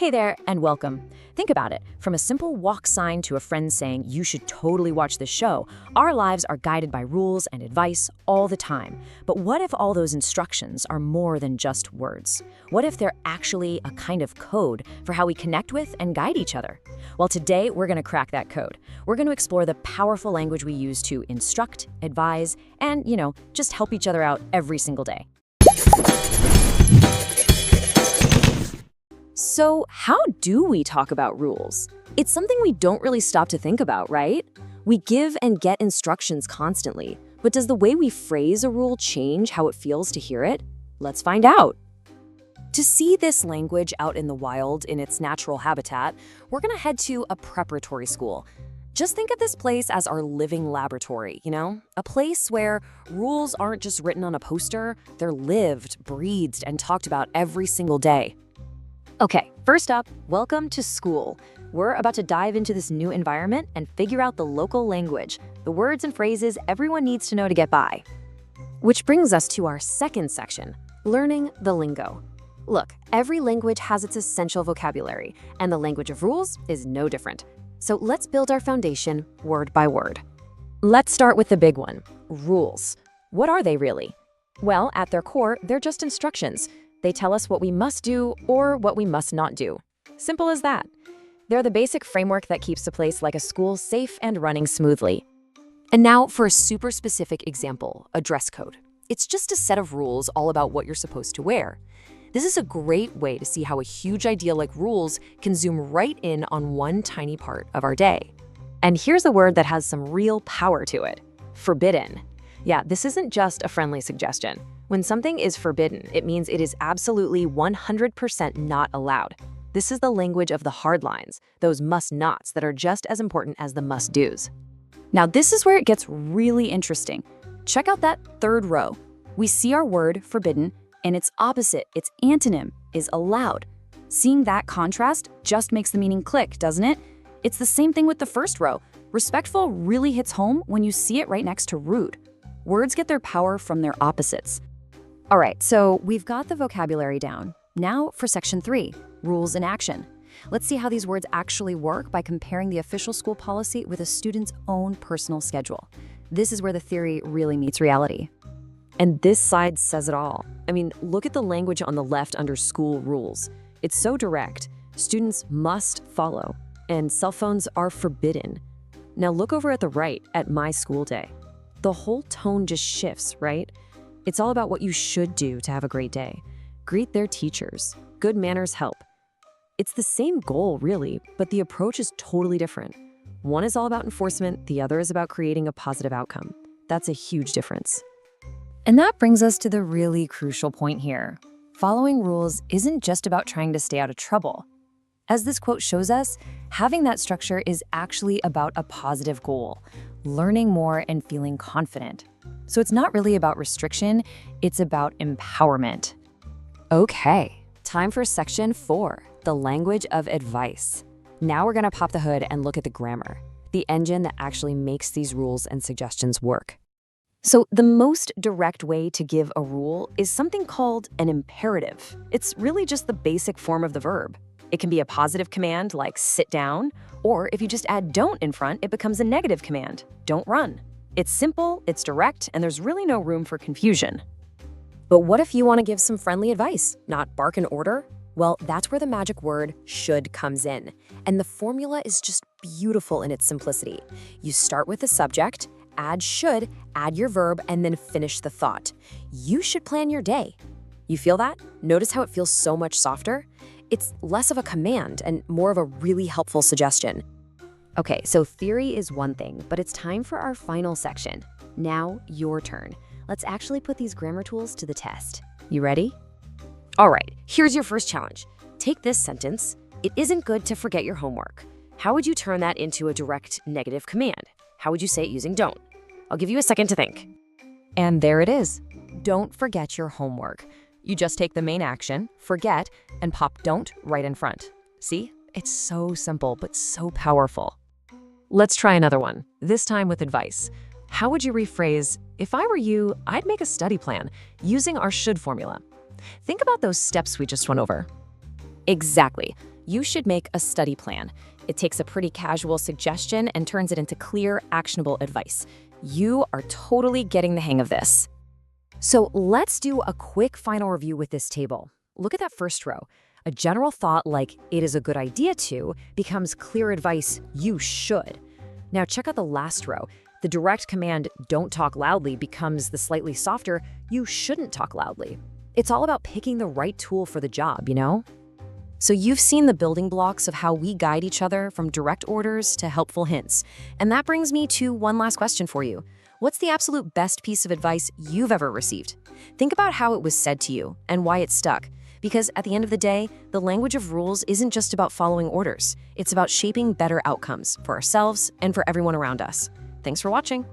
Hey there, and welcome. Think about it. From a simple walk sign to a friend saying, you should totally watch this show, our lives are guided by rules and advice all the time. But what if all those instructions are more than just words? What if they're actually a kind of code for how we connect with and guide each other? Well, today we're going to crack that code. We're going to explore the powerful language we use to instruct, advise, and, just help each other out every single day. So how do we talk about rules? It's something we don't really stop to think about, right? We give and get instructions constantly, but does the way we phrase a rule change how it feels to hear it? Let's find out. To see this language out in the wild in its natural habitat, we're gonna head to a preparatory school. Just think of this place as our living laboratory, a place where rules aren't just written on a poster, they're lived, breathed, and talked about every single day. Okay, first up, welcome to school. We're about to dive into this new environment and figure out the local language, the words and phrases everyone needs to know to get by. Which brings us to our second section, learning the lingo. Look, every language has its essential vocabulary, and the language of rules is no different. So let's build our foundation word by word. Let's start with the big one, rules. What are they really? Well, at their core, they're just instructions. They tell us what we must do or what we must not do. Simple as that. They're the basic framework that keeps a place like a school safe and running smoothly. And now for a super specific example, a dress code. It's just a set of rules all about what you're supposed to wear. This is a great way to see how a huge idea like rules can zoom right in on one tiny part of our day. And here's a word that has some real power to it, forbidden. Yeah, this isn't just a friendly suggestion. When something is forbidden, it means it is absolutely 100% not allowed. This is the language of the hard lines, those must-nots that are just as important as the must-dos. Now, this is where it gets really interesting. Check out that third row. We see our word, forbidden, and its opposite, its antonym, is allowed. Seeing that contrast just makes the meaning click, doesn't it? It's the same thing with the first row. Respectful really hits home when you see it right next to rude. Words get their power from their opposites. All right, so we've got the vocabulary down. Now for section 3, rules in action. Let's see how these words actually work by comparing the official school policy with a student's own personal schedule. This is where the theory really meets reality. And this side says it all. I mean, look at the language on the left under school rules. It's so direct. Students must follow, and cell phones are forbidden. Now look over at the right at my school day. The whole tone just shifts, right? It's all about what you should do to have a great day. Greet their teachers. Good manners help. It's the same goal, really, but the approach is totally different. One is all about enforcement, the other is about creating a positive outcome. That's a huge difference. And that brings us to the really crucial point here. Following rules isn't just about trying to stay out of trouble. As this quote shows us, having that structure is actually about a positive goal, learning more and feeling confident. So it's not really about restriction, it's about empowerment. Okay, time for section 4, the language of advice. Now we're gonna pop the hood and look at the grammar, the engine that actually makes these rules and suggestions work. So the most direct way to give a rule is something called an imperative. It's really just the basic form of the verb. It can be a positive command like sit down, or if you just add don't in front, it becomes a negative command, don't run. It's simple, it's direct, and there's really no room for confusion. But what if you want to give some friendly advice, not bark an order? Well, that's where the magic word should comes in. And the formula is just beautiful in its simplicity. You start with the subject, add should, add your verb, and then finish the thought. You should plan your day. You feel that? Notice how it feels so much softer? It's less of a command and more of a really helpful suggestion. Okay, so theory is one thing, but it's time for our final section. Now, your turn. Let's actually put these grammar tools to the test. You ready? All right, here's your first challenge. Take this sentence, it isn't good to forget your homework. How would you turn that into a direct negative command? How would you say it using don't? I'll give you a second to think. And there it is. Don't forget your homework. You just take the main action, forget, and pop don't right in front. See? It's so simple, but so powerful. Let's try another one, this time with advice. How would you rephrase, if I were you, I'd make a study plan using our should formula? Think about those steps we just went over. Exactly. You should make a study plan. It takes a pretty casual suggestion and turns it into clear, actionable advice. You are totally getting the hang of this. So let's do a quick final review with this table. Look at that first row. A general thought like, it is a good idea to, becomes clear advice, you should. Now check out the last row. The direct command, don't talk loudly, becomes the slightly softer, you shouldn't talk loudly. It's all about picking the right tool for the job, you know? So you've seen the building blocks of how we guide each other from direct orders to helpful hints. And that brings me to one last question for you. What's the absolute best piece of advice you've ever received? Think about how it was said to you and why it stuck. Because at the end of the day, the language of rules isn't just about following orders. It's about shaping better outcomes for ourselves and for everyone around us. Thanks for watching.